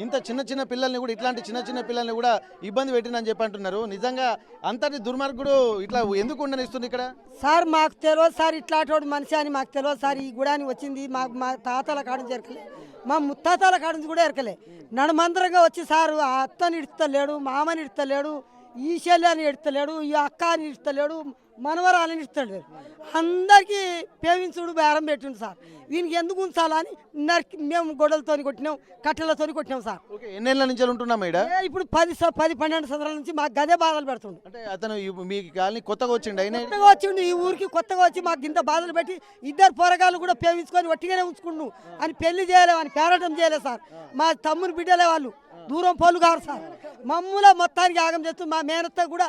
ఇంత చిన్న చిన్న పిల్లల్ని కూడా ఇట్లాంటి చిన్న చిన్న పిల్లల్ని కూడా ఇబ్బంది పెట్టిందని చెప్పి అంటున్నారు. నిజంగా అంతటి దుర్మార్గుడు ఇట్లా ఎందుకు ఉండనిస్తుంది ఇక్కడ? సార్ మాకు తెలియదు సార్, ఇట్లాంటి మనిషి అని మాకు తెలియదు సార్. ఈ గుడాని వచ్చింది మా తాతల కాడించి ఎరకలే, మా ముత్తాతల కాడించి కూడా ఎరకలే. నడుమందరంగా వచ్చి సార్ అత్తని ఇడతలేడు, మామని ఇడతలేడు, ఈ శల్యాన్ని ఎడతలేడు, ఈ అక్క అని ఇడతలేడు, మనవరాలని ఇడతలేడు. అందరికీ పేవించుడు బేరం పెట్టిండు సార్. వీనికి ఎందుకు ఉంచాలని మేము గొడవలతో కొట్టినాం, కట్టెలతో కొట్టినాం సార్. ఎన్నేళ్ళ నుంచి ఉంటున్నాం ఇప్పుడు 10-12 సంవత్సరాల నుంచి మాకు గదే బాధలు పెడుతుండు. అంటే అతను మీ కాలనీ కొత్తగా వచ్చిండు, కొత్తగా వచ్చిండు ఈ ఊరికి, కొత్తగా వచ్చి మాకు ఇంత బాధలు పెట్టి ఇద్దరు పోరగాళ్ళు కూడా పేవించుకొని ఒట్టిగానే ఉంచుకుండు అని పెళ్లి చేయలేవు అని పేరటం చేయలేదు సార్. మా తమ్ముని బిడ్డలే వాళ్ళు, దూరం పోలు కాదు సార్. మమ్మల్ని మొత్తానికి ఆగం చేస్తూ మా మేనత్త కూడా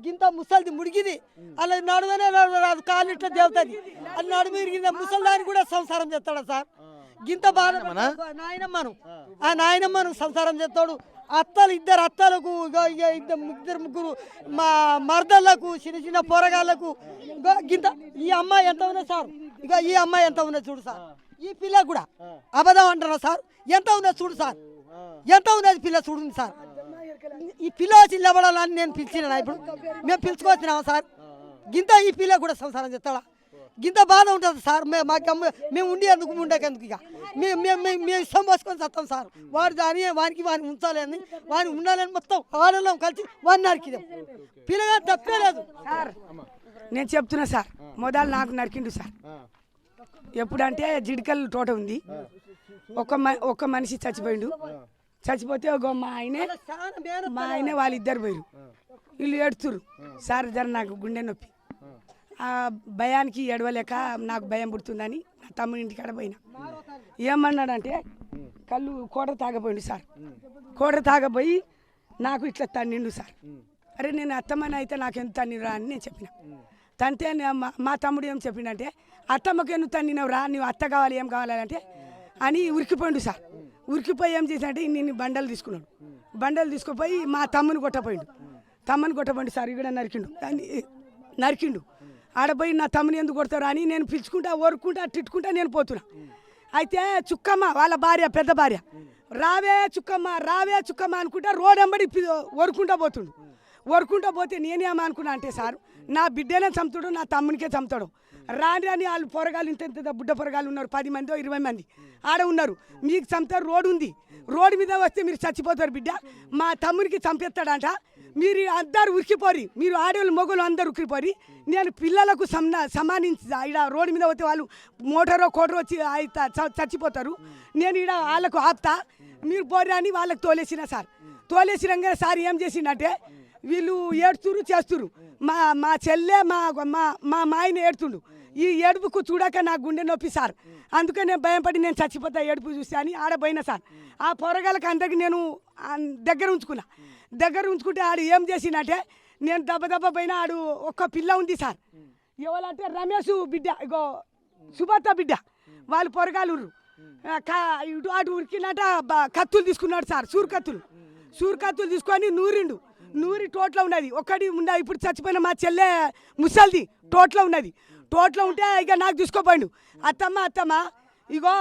గింత ముసలిది ముడిగిది, అలా నడుమనే రాదు, కాళ్ళు ఇట్లా దేవుతుంది, అది నడుము ఇరిగింది. ముసలిదాన్ని కూడా సంసారం చేస్తాడు సార్. గింత బాధ నాయనమ్మను, ఆ నాయనమ్మను సంసారం చేస్తాడు. అత్తలు ఇద్దరు అత్తలకు, ఇద్దరు ముగ్గురు మా మర్దళ్లకు, చిన్న చిన్న పోరగాళ్లకు గింత. ఈ అమ్మాయి ఎంత ఉన్నది సార్, ఈ అమ్మాయి ఎంత ఉన్నది చూడు సార్. ఈ పిల్ల కూడా అబద్ధం అంటున్నా సార్, ఎంత ఉన్నది చూడు సార్, ఎంత ఉన్నది పిల్ల చూడండి సార్. ఈ పిల్ల వచ్చి నిలబడాలని నేను పిలిచిన, ఇప్పుడు మేము పిలుచుకొచ్చినామా సార్? గింత ఈ పిల్ల కూడా సంసారం చేస్తాడా? గింత బాధ ఉంటుంది సార్. మేము ఉండి ఎందుకు ఉండేందుకు ఇక మేము ఇష్టం పోసుకొని వస్తాం సార్. వాడు వానికి ఉంచాలని, వాడిని ఉండాలని మొత్తం ఆడలో కలిసి వాడిని నరికిదాం. పిల్లగా తప్పే లేదు సార్. నేను చెప్తున్నా సార్, మొదలు నాకు నరికిండు సార్. ఎప్పుడంటే జిడికల్ తోట ఉంది, ఒక మనిషి చచ్చిపోయిండు. చచ్చిపోతే మా ఆయనే వాళ్ళిద్దరు పోయారు. వీళ్ళు ఏడుతురు సార్, జర నాకు గుండె నొప్పి, ఆ భయానికి ఏడవలేక నాకు భయం పుడుతుందని నా తమ్ముని ఇంటికాడ పోయినా. ఏమన్నాడంటే కళ్ళు కోట తాగపోయిండు సార్. కోట తాగపోయి నాకు ఇట్లా తన్నిండు సార్. అరే నేను అత్తమ్మని అయితే నాకు ఎంత తన్నిరా అని నేను చెప్పిన. తంతే మా తమ్ముడు ఏం చెప్పిండంటే, అత్తమ్మకి ఎందుకు తన్నినవురా, నువ్వు అత్త కావాలి ఏం కావాలంటే అని ఉరికిపోయిండు సార్. ఉరికిపోయి ఏం చేసినట్టే ఇన్ని బండలు తీసుకున్నాడు. బండలు తీసుకుపోయి మా తమ్ముని కొట్టపోయిండు సార్. ఇక్కడ నరికిండు. ఆడపోయి నా తమ్ముని ఎందుకు కొడతారు అని నేను పిలుచుకుంటా, ఓరుకుంటా, తిట్టుకుంటా నేను పోతున్నా. అయితే చుక్కమ్మ వాళ్ళ భార్య, పెద్ద భార్య, రావే చుక్కమ్మ అనుకుంటా రోడ్ వెంబడి ఓరుకుంటా పోతే నేనేమనుకున్నా అంటే సార్, నా బిడ్డనే చంపుతాడు, నా తమ్మునికే చంపుతాడు. రాని వాళ్ళు పొరగాలు ఇంత బుడ్డ పొరగాలు ఉన్నారు, 10 మంది 20 మంది ఆడ ఉన్నారు. మీకు చంపుతారు, రోడ్డు ఉంది, రోడ్డు మీద వస్తే మీరు చచ్చిపోతారు బిడ్డ. మా తమ్మునికి చంపేస్తాడంట, మీరు అందరు ఉరికిపోరి, మీరు ఆడవాళ్ళు మొగలు అందరు ఉరికిపోరి. నేను పిల్లలకు సమానించి ఇక్కడ రోడ్డు మీద పోతే వాళ్ళు మోటారో కోటరో వచ్చి చచ్చిపోతారు. నేను ఇక్కడ వాళ్ళకు ఆపుతా, మీరు పోరి అని వాళ్ళకి తోలేసిన సార్. తోలేసినాక సార్ ఏం చేసిందంటే, వీళ్ళు ఏడుతురు చేస్తురు. మా చెల్లె మా మాయన ఏడుతుండు. ఈ ఏడుపుకు చూడక నాకు గుండె నొప్పి సార్. అందుకే నేను భయపడి నేను చచ్చిపోతా ఏడుపు చూస్తే అని ఆడపోయినా సార్. ఆ పొరగాళ్ళకి అందరికి నేను దగ్గర ఉంచుకుంటే ఆడు ఏం చేసిందంటే, నేను దెబ్బ పోయినా ఆడు ఒక్క పిల్ల ఉంది సార్. ఎవరంటే రమేష్ బిడ్డ, ఇగో సుభాత బిడ్డ, వాళ్ళు పొరగాలు ఇటు అటు ఉరికినట్ట కత్తులు తీసుకున్నాడు సార్. సూరు కత్తులు తీసుకొని నూరి టోట్లో ఉన్నది ఒకటి ఉన్నది. ఇప్పుడు చచ్చిపోయిన మా చెల్లె ముసల్ది టోట్లో ఉన్నది. టోట్లో ఉంటే ఇక నాకు తీసుకోపోయిండు. అత్తమ్మ ఇగో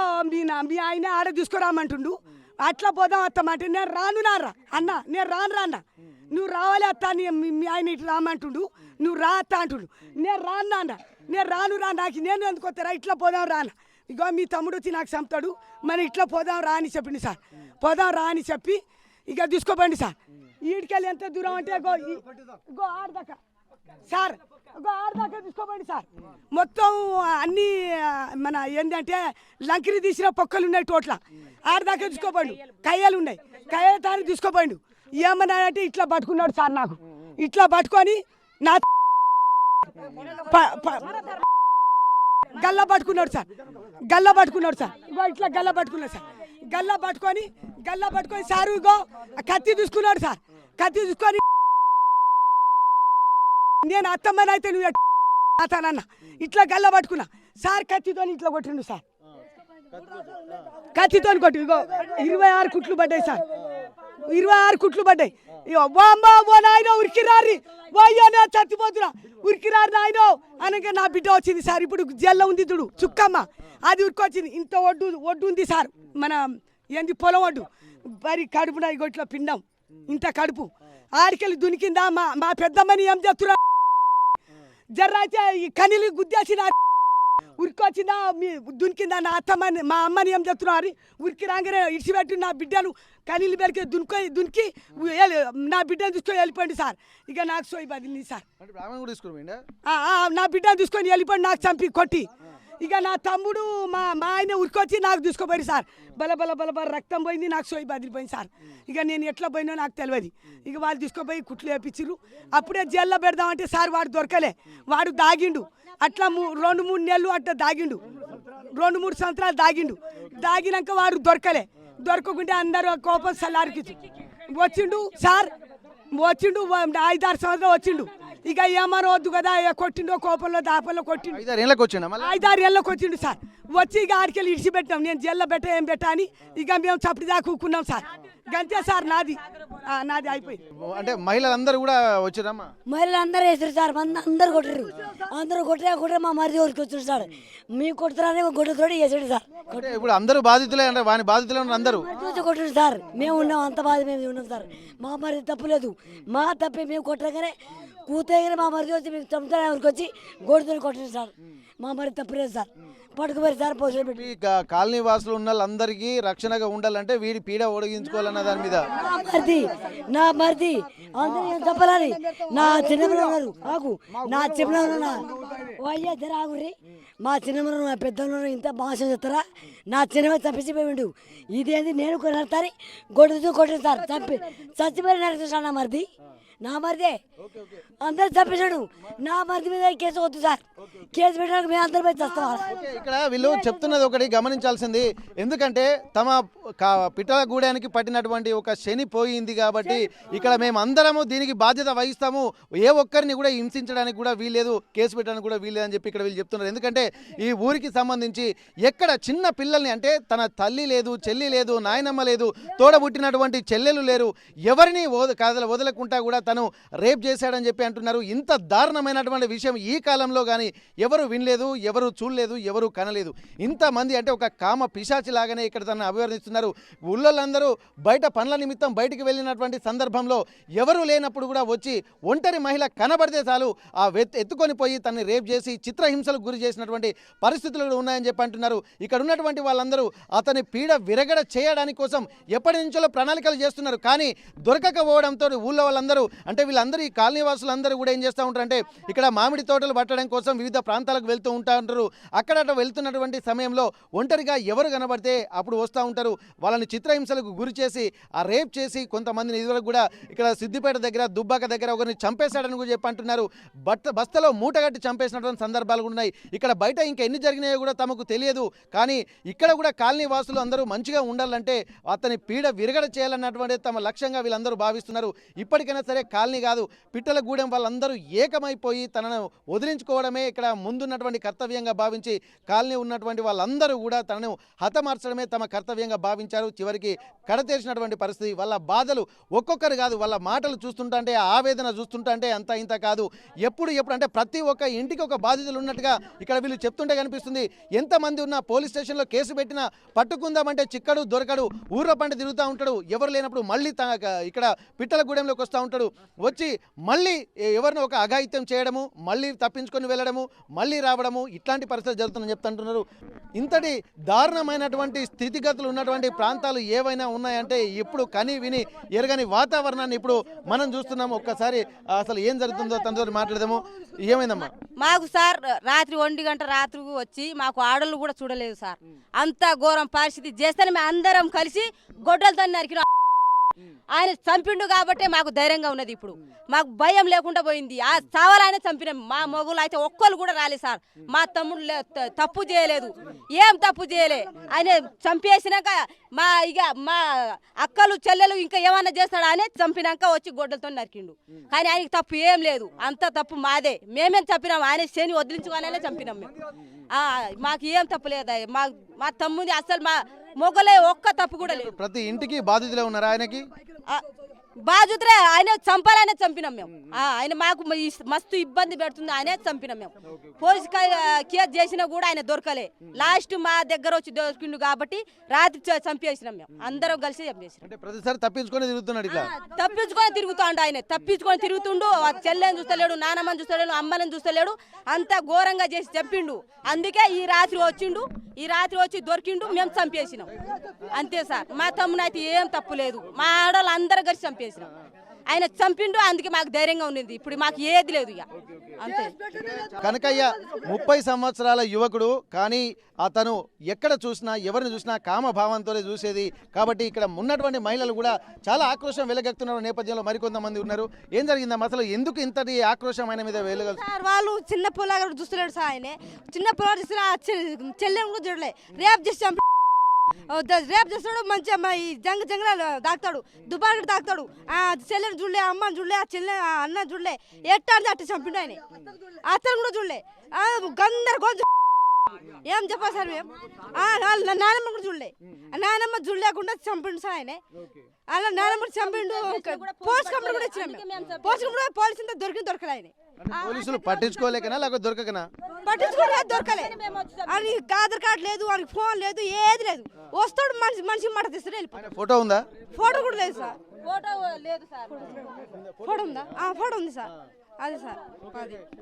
మీ ఆయన ఆడ తీసుకురామంటుండు, అట్లా పోదాం అత్తమ్మ అంటే, నేను రాను అన్న, నేను రాను అన్న. నువ్వు రావాలి అత్త, మీ ఆయన ఇటు రామంటుండు, నువ్వు రా అత్త అంటుండు. నేను రాను నాకు నేను ఎందుకు వస్తారా, ఇట్లా పోదాం రాన్న. ఇగో మీ తమ్ముడు వచ్చి నాకు చంపుతాడు, మరి ఇట్లా పోదాం రా అని చెప్పింది సార్. పోదాం రా అని చెప్పి ఇక తీసుకోపోయింది సార్. ఈడికెళ్ళి ఎంత దూరం అంటే గో ఆడదాకా సార్, ఆడదాకా తీసుకోపోయింది సార్. మొత్తం అన్నీ మన ఏంటంటే లంకిరి తీసిన పొక్కలు ఉన్నాయి టోట్ల, ఆడదాకా తీసుకోపోయిండు. కయ్యలు ఉన్నాయి, కయ్యలు తాను తీసుకోపోయిండు. ఏమన్నా అంటే ఇట్లా పట్టుకున్నాడు సార్. నాకు ఇట్లా పట్టుకొని నా గల్లా పట్టుకున్నాడు సార్. ఇగో ఇట్లా గల్లా పట్టుకొని సార్ ఇగో కత్తి తీసుకున్నాడు సార్. కత్తి తీసుకొని నేను అత్తమ్మని అయితే నువ్వు అతనన్న ఇట్లా గల్లా పట్టుకున్నా సార్. కత్తితో ఇట్లా కొట్టిండు సార్. కత్తితో కొట్టి ఇగో 26 కుట్లు పడ్డాయి సార్. 26 కుట్లు పడ్డాయి. ఓ నాయన ఉరికిరారి, అయ్యో నేను చచ్చిపోతున్నా, ఉరికిరారు నాయనో అనగా నా బిడ్డ వచ్చింది సార్. ఇప్పుడు జైల్లో ఉంది చూడు చుక్కమ్మ, అది ఉరికొచ్చింది. ఇంత ఒడ్డు ఉంది సార్, మన ఏంది పొలం ఒడ్డు. మరి కడుపున ఇగో ఇట్లా పిండం ఇంత కడుపు ఆడికెళ్ళి దునికిందా మా పెద్దమ్మని ఏం చేస్తున్నా జర్రైతే ఈ కనీలు గుద్దేసిన ఉరికొచ్చిందా మీ దునికిందా నా అత్తమ్మని మా అమ్మని ఏం చెప్తున్నారు ఉరికి రాగానే ఇడిచిపెట్టి నా బిడ్డను కనీళ్ళు పెరిగి దునికి నా బిడ్డను తీసుకొని వెళ్ళిపోయింది సార్ ఇక నాకు సోయి బదిలింది సార్ నా బిడ్డను తీసుకొని వెళ్ళిపోయి నాకు చంపి కొట్టి ఇక నా తమ్ముడు మా ఆయన ఉరికొచ్చి నాకు తీసుకుపోయి సార్ బల రక్తం పోయింది నాకు సోయి బదిలిపోయింది సార్ ఇక నేను ఎట్లా పోయినో నాకు తెలియదు ఇక వాళ్ళు తీసుకుపోయి కుట్లు వేపించారు అప్పుడే జైల్లో పెడదామంటే సార్ వాడు దొరకలే వాడు దాగిండు అట్లా 2-3 నెలలు అట్లా దాగిండు 2-3 సంవత్సరాలు దాగినాక వాడు దొరకలే దొరకకుంటే అందరూ కోపం సల్లారికి వచ్చిండు సార్ 5-6 సంవత్సరాలు వచ్చిండు ఇక ఏమనో వద్దు కదా కొట్టిండో కోపంలో దాపంలో కొట్టిండు 5-6 ఏళ్ళకి వచ్చిండు సార్ వచ్చి ఇక ఆడికెళ్ళి ఇడిచిపెట్టాం నేను జైల్లో ఏం పెట్టా అని ఇక మేము చప్పటిదాకా కూకున్నాం సార్ గంతే సార్ నాది అయిపోయింది అంటే మహిళలందరూ కూడా వచ్చారమ్మా మహిళలందరూ వేసారు సార్ అందరు కొట్టారు అందరూ కొట్టే మా మరిది ఊరికి వచ్చారు సార్ మీ కొడుతున్నారని కొట్టుతోటి వేసాడు సార్ అంటే ఇప్పుడు అందరూ బాధితులే అంటే వాని బాధితులే ఉన్నారు అందరూ చూసి కొట్టారు సార్ మేము ఉన్నాం అంత బాధ మేము ఉన్నాం సార్ మా మరిది తప్పు లేదు మా తప్పే మేము కొట్టగానే కూతగానే మా మరిది వచ్చి మేము చంపుతానే ఊరికి వచ్చి గోడుతో కొట్టారు సార్ మా మరిది తప్పు లేదు సార్ పట్టుకుపోయి సార్ పోస్ట్ పెట్టి కాలనీ వాసులు ఉన్న వాళ్ళందరికీ రక్షణగా ఉండాలంటే వీడి పీడ ఒడిగించుకోవాలన్న దాని మీద నా మరిది అందరూ ఏం చెప్పాలని నా చిన్నమ్మలు ఉన్నారు ఆకు నా చిన్న అయ్యా జర ఆగురి మా చిన్నమ్మలు నా పెద్దలు ఇంత భాష చెప్తారా నా చిన్నమ్మ చంపించిపోయిండు ఇదేంది నేను కొనతారు గొడ్డుతూ కొట్టిన సార్ చచ్చిపోయి నడుస్తాను నా మరిది నా మరిదే అందరు చంపేశాడు నా మరిది మీద కేసు వద్దు సార్ కేసు పెట్టడానికి మేము అందరి పోయి చేస్తాం ఇక్కడ వీళ్ళు చెప్తున్నది ఒకటి గమనించాల్సింది ఎందుకంటే తమ పిట్టల గూడానికి పట్టినటువంటి ఒక శని పోయింది కాబట్టి ఇక్కడ మేము అందరము దీనికి బాధ్యత వహిస్తాము ఏ ఒక్కరిని కూడా హింసించడానికి కూడా వీల్లేదు కేసు పెట్టడానికి కూడా వీల్లేదు అని చెప్పి ఇక్కడ వీళ్ళు చెప్తున్నారు ఎందుకంటే ఈ ఊరికి సంబంధించి ఎక్కడ చిన్న పిల్లల్ని అంటే తన తల్లి లేదు చెల్లి లేదు నాయనమ్మ లేదు తోడబుట్టినటువంటి చెల్లెలు లేరు ఎవరిని వదలకుండా కూడా తను రేప్ చేశాడని చెప్పి అంటున్నారు ఇంత దారుణమైనటువంటి విషయం ఈ కాలంలో కానీ ఎవరు వినలేదు ఎవరు చూడలేదు ఎవరు కనలేదు ఇంతమంది అంటే ఒక కామ పిశాచి లాగానే ఇక్కడ తనను అభివర్ణిస్తున్నారు ఊళ్ళోళ్ళందరూ బయట పనుల నిమిత్తం బయటికి వెళ్ళినటువంటి సందర్భంలో ఎవరు లేనప్పుడు కూడా వచ్చి ఒంటరి మహిళ కనబడితే చాలు ఆ ఎత్తుకొని పోయి తనని రేప్ చేసి చిత్రహింసలకు గురి చేసినటువంటి పరిస్థితులు కూడా ఉన్నాయని చెప్పి అంటున్నారు ఇక్కడ ఉన్నటువంటి వాళ్ళందరూ అతని పీడ విరగడ చేయడానికి కోసం ఎప్పటి నుంచో ప్రణాళికలు చేస్తున్నారు కానీ దొరకకపోవడంతో ఊళ్ళో వాళ్ళందరూ అంటే వీళ్ళందరూ ఈ కాలనీ వాసులందరూ కూడా ఏం చేస్తూ ఉంటారు అంటే ఇక్కడ మామిడి తోటలు పట్టడం కోసం వివిధ ప్రాంతాలకు వెళ్తూ ఉంటారు అక్కడ వెళ్తున్నటువంటి సమయంలో ఒంటరిగా ఎవరు కనబడితే అప్పుడు వస్తూ ఉంటారు వాళ్ళని చిత్రహింసలకు గురి చేసి ఆ రేప్ చేసి కొంతమందిని ఇదివరకు కూడా ఇక్కడ సిద్దిపేట దగ్గర దుబ్బాక దగ్గర ఒకరిని చంపేశాడని కూడా చెప్పి అంటున్నారు బస్తలో మూటగట్టి చంపేసినటువంటి సందర్భాలు కూడా ఉన్నాయి ఇక్కడ బయట ఇంకా ఎన్ని జరిగినాయో కూడా తమకు తెలియదు కానీ ఇక్కడ కూడా కాలనీ వాసులు అందరూ మంచిగా ఉండాలంటే అతని పీడ విరగడ చేయాలన్నటువంటి తమ లక్ష్యంగా వీళ్ళందరూ భావిస్తున్నారు ఇప్పటికైనా సరే కాలనీ కాదు పిట్టల గూడెం వాళ్ళందరూ ఏకమైపోయి తనను వదిలించుకోవడమే ఇక్కడ ముందున్నటువంటి కర్తవ్యంగా భావించి కాలనీ ఉన్నటువంటి వాళ్ళందరూ కూడా తనను హతమార్చడమే తమ కర్తవ్యంగా భావించారు చివరికి కడతేర్చినటువంటి పరిస్థితి వాళ్ళ బాధలు ఒక్కొక్కరు కాదు వాళ్ళ మాటలు చూస్తుంటే ఆవేదన చూస్తుంటే అంత ఇంత కాదు ఎప్పుడు అంటే ప్రతి ఒక్క ఇంటికి ఒక బాధితులు ఉన్నట్టుగా ఇక్కడ వీళ్ళు చెప్తుంటే కనిపిస్తుంది ఎంతమంది ఉన్నా పోలీస్ స్టేషన్లో కేసు పెట్టినా పట్టుకుందామంటే చిక్కడు దొరకడు ఊర్ల పంట తిరుగుతూ ఉంటాడు ఎవరు లేనప్పుడు మళ్ళీ ఇక్కడ పిట్టల గూడెంలోకి వస్తూ ఉంటాడు వచ్చి మళ్ళీ ఎవరిని ఒక అఘాయిత్యం చేయడము మళ్ళీ తప్పించుకొని వెళ్ళడము మళ్ళీ రావడము ఇట్లాంటి పరిస్థితులు జరుగుతుందని చెప్తుంటున్నారు ఇంతటి దారుణమైనటువంటి స్థితిగతులు ఉన్నటువంటి ప్రాంతాలు ఏవైనా ఉన్నాయంటే ఇప్పుడు కని విని ఎరగని వాతావరణాన్ని ఇప్పుడు మనం చూస్తున్నాము ఒక్కసారి అసలు ఏం జరుగుతుందో తనతో మాట్లాడదాము ఏమైందమ్మా మాకు సార్ రాత్రి 1 గంట రాత్రి వచ్చి మాకు ఆడళ్ళు కూడా చూడలేదు సార్ అంత ఘోరం పరిస్థితి చేస్తేనే మేము అందరం కలిసి గొడ్డలతో నరికిన ఆయన చంపిండు కాబట్టి మాకు ధైర్యంగా ఉన్నది ఇప్పుడు మాకు భయం లేకుండా పోయింది ఆ చావాలనే చంపినాం మా మొగులు అయితే ఒక్కరు కూడా రాలేదు సార్ మా తమ్ముడు తప్పు చేయలేదు ఏం తప్పు చేయలే ఆయన చంపేసినాక మా అక్కలు చెల్లెలు ఇంకా ఏమన్నా చేస్తాడా అని చంపినాక వచ్చి గొడ్డలతో నరికిండు కానీ ఆయనకి తప్పు ఏం లేదు అంత తప్పు మాదే మేమేం చంపినాం ఆయన శని వదిలించుకోవాలనే చంపినాం మేము మాకు ఏం తప్పు లేదా మా తమ్ముది అసలు మా మొగలే ఒక్క తప్పు కూడా లేదు ప్రతి ఇంటికి బాధితులే ఉన్నారు ఆయనకి బాజుత్రే ఆయన చంపాలనే చంపినాం మేము ఆయన మాకు మస్తు ఇబ్బంది పెడుతుంది ఆయనే చంపినాం మేము పోలీస్ కేసు చేసినా కూడా ఆయన దొరకలే లాస్ట్ మా దగ్గర వచ్చి దొరికిండు కాబట్టి రాత్రి చంపేసినాం మేము అందరం కలిసి చంపేసినాం అంటే ప్రతిసారి తప్పించుకొని తిరుగుతున్నాడు ఇట్లా తప్పించుకొని తిరుగుతాడు ఆయన తప్పించుకొని తిరుగుతుండు చెల్లెని చూస్తలేడు నానమ్మని చూస్తలేడు అమ్మని చూస్తలేడు అంతా ఘోరంగా చేసి చెప్పిండు అందుకే ఈ రాత్రి వచ్చిండు ఈ రాత్రి వచ్చి దొరికిండు మేము చంపేసినాం అంతే సార్ మా తమ్ముని అయితే ఏం తప్పు లేదు మా ఆడవాళ్ళు అందరూ కలిసి చంపేసినాం ఆయన చంపిండు అందుకే మాకు ధైర్యంగా ఉండేది ఇప్పుడు మాకు ఏది లేదు ఇక అంతే కనకయ్య 30 సంవత్సరాల యువకుడు కానీ అతను ఎక్కడ చూసినా ఎవరిని చూసినా కామభావంతోనే చూసేది కాబట్టి ఇక్కడ ఉన్నటువంటి మహిళలు కూడా చాలా ఆక్రోశం వెలగెత్తున్న నేపథ్యంలో మరికొంతమంది ఉన్నారు ఏం జరిగిందమ్మా అసలు ఎందుకు ఇంతటి ఆక్రోశం ఆయన మీద వెలగలు సార్ వాళ్ళు చిన్న పొలాగా చూస్తలేడు సార్ ఆయన చిన్న పొలాగా చూస్తే చెల్లెని కూడా చూడలే రేపు చేసి రేపు చేస్తాడు మంచిగా ఈ జంగలాలు తాకుతాడు దుబారు తాకుతాడు ఆ చెల్లెని చూడలే అమ్మని చూడలే ఆ చెల్లె అన్న చూడలే ఎట్టాడితే అట్ట చంపిండు ఆయన అతను కూడా చూడలే గందరగోళం ఏం చెప్పాలి సార్ మేము నానమ్మ కూడా చూడలే నానమ్మ చూడలేకుండా చంపిండు సార్ ఆయన అలా నానమ్మ చంపిండు పోలీస్ కంప్లైంట్ కూడా ఇచ్చినాం పోలీస్ అంతా దొరకలే ఆయన పోలీసులు పట్టించుకోలేకనా లేకపోతే దొరకకనా పట్టించుకోలేదు దొరకలే అని ఆధార్ కార్డు లేదు అని ఫోన్ లేదు ఏది లేదు వస్తాడు మనిషి మాట తీస్తాడు వెళ్ళిపోతాడు ఫోటో ఉందా ఫోటో కూడా లేదు సార్ ఫోటో లేదు సార్ ఫోటో ఉందా ఫోటో ఉంది సార్ అదే సార్ అది